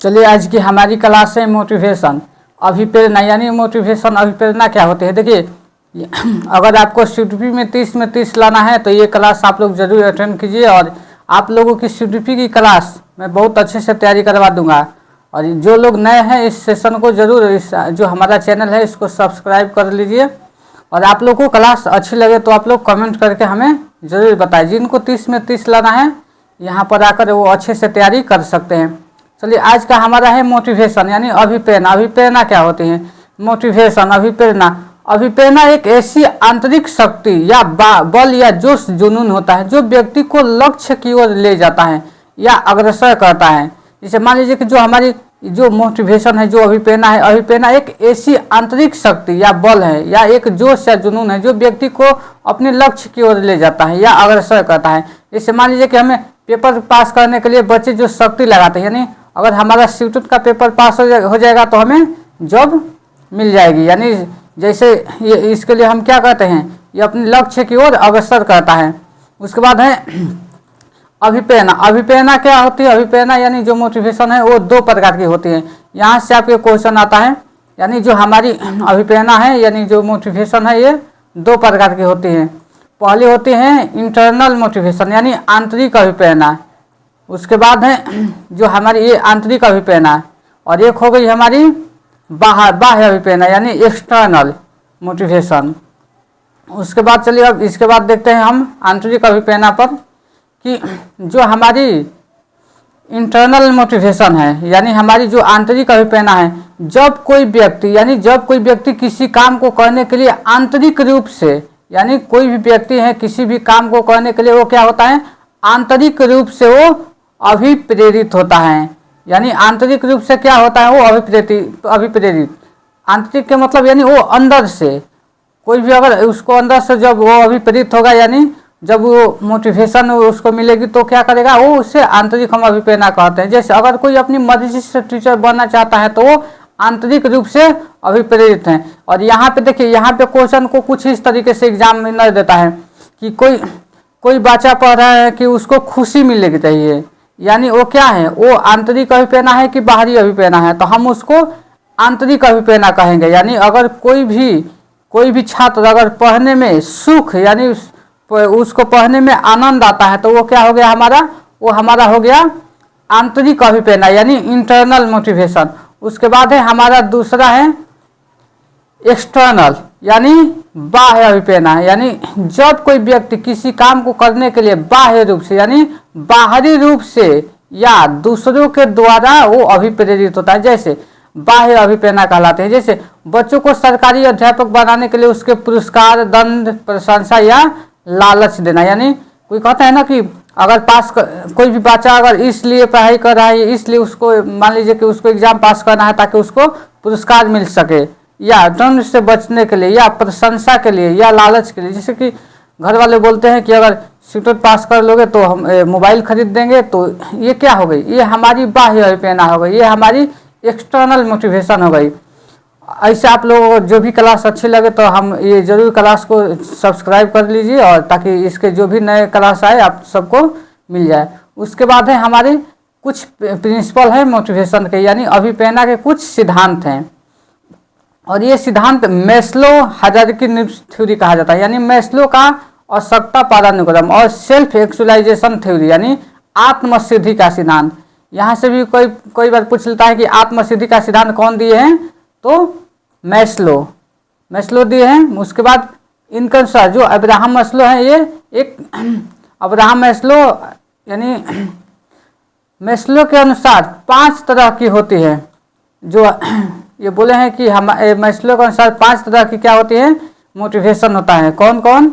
चलिए आज की हमारी क्लास है मोटिवेशन अभिप्रेरणा। यानी मोटिवेशन अभिप्रेरणा क्या होती है। देखिए अगर आपको सीडीपी में 30 में 30 लाना है तो ये क्लास आप लोग जरूर अटेंड कीजिए। और आप लोगों की सीडीपी की क्लास मैं बहुत अच्छे से तैयारी करवा दूंगा। और जो लोग नए हैं इस सेशन को जरूर, इस जो हमारा चैनल है इसको सब्सक्राइब कर लीजिए। और आप लोग को क्लास अच्छी लगे तो आप लोग कमेंट करके हमें ज़रूर बताएं। जिनको 30 में 30 लाना है यहाँ पर आकर वो अच्छे से तैयारी कर सकते हैं। चलिए आज का हमारा है मोटिवेशन यानी अभिप्रेरणा। अभिप्रेरणा क्या होती है। मोटिवेशन अभिप्रेरणा एक ऐसी आंतरिक शक्ति या बल या जोश जुनून होता है जो व्यक्ति को लक्ष्य की ओर ले जाता है या अग्रसर करता है। जैसे मान लीजिए कि जो हमारी जो मोटिवेशन है, जो अभिप्रेरणा है, अभिप्रेरणा एक ऐसी आंतरिक शक्ति या बल है या एक जोश या जुनून है जो व्यक्ति को अपने लक्ष्य की ओर ले जाता है या अग्रसर करता है। जैसे मान लीजिए कि हमें पेपर पास करने के लिए बच्चे जो शक्ति लगाते हैं, यानी अगर हमारा सीटूट का पेपर पास हो जाएगा तो हमें जॉब मिल जाएगी। यानी जैसे ये इसके लिए हम क्या करते हैं, ये अपने लक्ष्य की ओर अग्रसर करता है। उसके बाद है अभिप्रेरणा। अभिप्रेरणा क्या होती है। अभिप्रेरणा यानी जो मोटिवेशन है वो दो प्रकार की होती है। यहाँ से आपके क्वेश्चन आता है। यानी जो हमारी अभिप्रेरणा है यानी जो मोटिवेशन है ये दो प्रकार की होती है। पहली होती है इंटरनल मोटिवेशन यानी आंतरिक अभिप्रेरणा। उसके बाद है जो हमारी ये आंतरिक अभिप्रेरणा है। और एक हो गई हमारी बाह्य अभिप्रेरणा यानी एक्सटर्नल मोटिवेशन। उसके बाद चलिए अब इसके बाद देखते हैं हम आंतरिक अभिप्रेरणा पर कि जो हमारी इंटरनल मोटिवेशन है यानी हमारी जो आंतरिक अभिप्रेरणा है, जब कोई व्यक्ति किसी काम को करने के लिए आंतरिक रूप से, यानी कोई भी व्यक्ति है किसी भी काम को करने के लिए वो क्या होता है, आंतरिक रूप से वो अभिप्रेरित होता है। यानी आंतरिक रूप से क्या होता है, वो अभिप्रेरित। आंतरिक के मतलब यानी वो अंदर से, कोई भी अगर उसको अंदर से जब वो अभिप्रेरित होगा, यानी जब वो मोटिवेशन उसको मिलेगी तो क्या करेगा, वो उससे आंतरिक हम अभिप्रेरणा कहते हैं। जैसे अगर कोई अपनी मर्जी से टीचर बनना चाहता है तो वो आंतरिक रूप से अभिप्रेरित हैं। और यहाँ पे देखिए, यहाँ पे क्वेश्चन को कुछ इस तरीके से एग्जाम में न देता है कि कोई बच्चा पढ़ रहा है कि उसको खुशी मिलेगी चाहिए, यानी वो क्या है, वो आंतरिक अभिप्रेरणा है कि बाहरी अभिप्रेरणा है, तो हम उसको आंतरिक अभिप्रेरणा कहेंगे। यानी अगर कोई भी छात्र अगर पढ़ने में सुख यानी उसको पढ़ने में आनंद आता है तो वो क्या हो गया हमारा हो गया आंतरिक अभिप्रेरणा यानी इंटरनल मोटिवेशन। उसके बाद है हमारा दूसरा है एक्सटर्नल यानी बाह्य अभिप्रेरणा। यानी जब कोई व्यक्ति किसी काम को करने के लिए बाह्य रूप से यानी बाहरी रूप से या दूसरों के द्वारा वो अभिप्रेरित होता है, जैसे बाह्य अभिप्रेरणा कहलाते हैं। जैसे बच्चों को सरकारी अध्यापक बनाने के लिए उसके पुरस्कार, दंड, प्रशंसा या लालच देना। यानी कोई कहता है ना कि अगर कोई भी बच्चा अगर इसलिए पढ़ाई कर रहा है, इसलिए उसको मान लीजिए कि उसको एग्जाम पास करना है ताकि उसको पुरस्कार मिल सके, या दंड से बचने के लिए, या प्रशंसा के लिए, या लालच के लिए। जैसे कि घर वाले बोलते हैं कि अगर सीटेट पास कर लोगे तो हम मोबाइल खरीद देंगे, तो ये क्या हो गई, ये हमारी बाह्य अभिप्रेरणा हो गई, ये हमारी एक्सटर्नल मोटिवेशन हो गई। ऐसे आप लोगों को जो भी क्लास अच्छी लगे तो हम ये जरूर क्लास को सब्सक्राइब कर लीजिए, और ताकि इसके जो भी नए क्लास आए आप सबको मिल जाए। उसके बाद है हमारे कुछ प्रिंसिपल है मोटिवेशन के, यानी अभिप्रेरणा के कुछ सिद्धांत हैं। और ये सिद्धांत मैस्लो हायरार्की नीड्स थ्योरी कहा जाता है। यानी मैस्लो का आवश्यकता पदानुक्रम और सेल्फ एक्चुअलाइजेशन थ्योरी यानी आत्मसिद्धि का सिद्धांत। यहाँ से भी कोई बार पूछ लेता है कि आत्मसिद्धि का सिद्धांत कौन दिए हैं, तो मैस्लो दिए हैं। उसके बाद इनके अनुसार जो अब्राहम मैस्लो है, ये एक अब्राहम मैस्लो यानी मैस्लो के अनुसार 5 तरह की होती है। जो ये बोले हैं कि हम मैस्लो के अनुसार 5 तरह की क्या होती है, मोटिवेशन होता है। कौन कौन,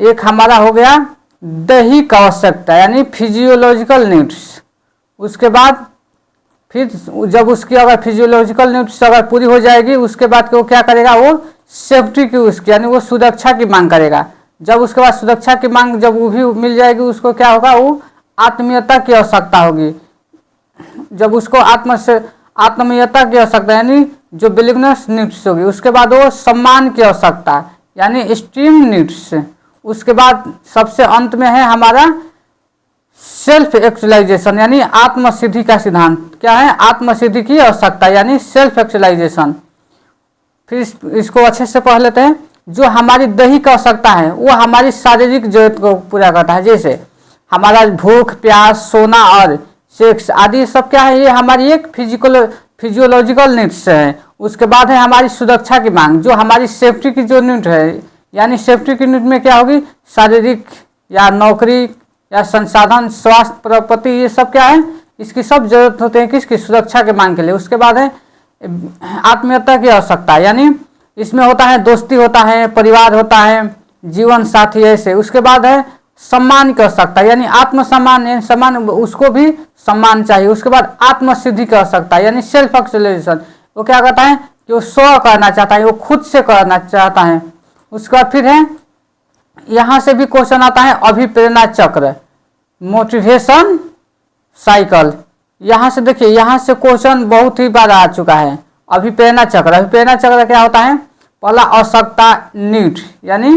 एक हमारा हो गया दैहिक आवश्यकता यानी फिजियोलॉजिकल नीड्स। उसके बाद फिर जब उसकी अगर फिजियोलॉजिकल नीड्स अगर पूरी हो जाएगी, उसके बाद वो क्या करेगा, वो सेफ्टी की उसकी यानी वो सुरक्षा की मांग करेगा। जब उसके बाद सुरक्षा की मांग जब वो भी मिल जाएगी, उसको क्या होगा, वो आत्मीयता की आवश्यकता होगी। जब उसको आत्मीयता की आवश्यकता यानी जो बिलीवनेस नीड्स होगी, उसके बाद वो सम्मान की आवश्यकता यानी स्टीम नीड्स। उसके बाद सबसे अंत में है हमारा सेल्फ एक्चुअलाइजेशन यानी आत्मसिद्धि का सिद्धांत। क्या है? आत्मसिद्धि की आवश्यकता यानी सेल्फ एक्चुअलाइजेशन। फिर इसको अच्छे से पढ़ लेते हैं। जो हमारी दैहिक आवश्यकता है वो हमारी शारीरिक जरूरत को पूरा करता है, जैसे हमारा भूख, प्यास, सोना और सेक्स आदि सब क्या है, ये हमारी एक फिजियोलॉजिकल नीड्स है। उसके बाद है हमारी सुरक्षा की मांग, जो हमारी सेफ्टी की जो नीड है, यानी सेफ्टी की नीड में क्या होगी, शारीरिक या नौकरी या संसाधन, स्वास्थ्य, प्रॉपर्टी, ये सब क्या है, इसकी सब जरूरत होते हैं किसकी, सुरक्षा के मांग के लिए। उसके बाद है आत्मीयता की आवश्यकता, यानी इसमें होता है दोस्ती होता है, परिवार होता है, जीवन साथी ऐसे। उसके बाद है सम्मान की आवश्यकता, यानी आत्मसम्मान, यानी सम्मान, उसको भी सम्मान चाहिए। उसके बाद आत्मसिद्धि की आवश्यकता यानी सेल्फ एक्चुअलाइजेशन, वो क्या करता है कि वो स्व करना चाहता है, वो खुद से करना चाहता है। उसके बाद फिर है यहाँ से भी क्वेश्चन आता है अभिप्रेरणा चक्र, मोटिवेशन साइकिल। यहाँ से देखिए, यहाँ से क्वेश्चन बहुत ही बार आ चुका है। अभिप्रेरणा चक्र, अभिप्रेरणा चक्र क्या होता है, पहला आवश्यकता नीड, यानी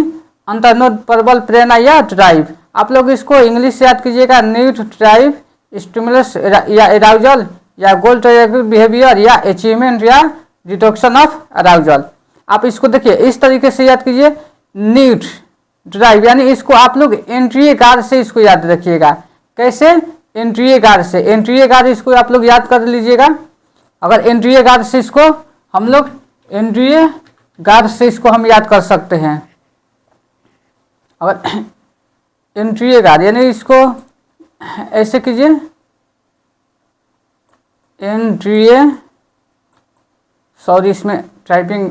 अंतर्निहित प्रबल प्रेरणा या ड्राइव। आप लोग इसको इंग्लिश से याद कीजिएगा, नीड, ड्राइव, स्टिमुलस या अराउजल या गोल टारगेटेड बिहेवियर या अचीवमेंट या रिडक्शन ऑफ अराउजल। आप इसको देखिए इस तरीके से याद कीजिए, नीड, ड्राइव, यानी इसको आप लोग एंट्री गार्ड से इसको याद रखिएगा। कैसे? एंट्री गार्ड से, एंट्री गार्ड इसको आप लोग याद कर लीजिएगा। अगर एंट्री गार्ड से इसको हम लोग एंट्री गार्ड से इसको हम याद कर सकते हैं। अगर एंट्री गार्ड यानी इसको ऐसे कीजिए, एंट्री, सॉरी इसमें टाइपिंग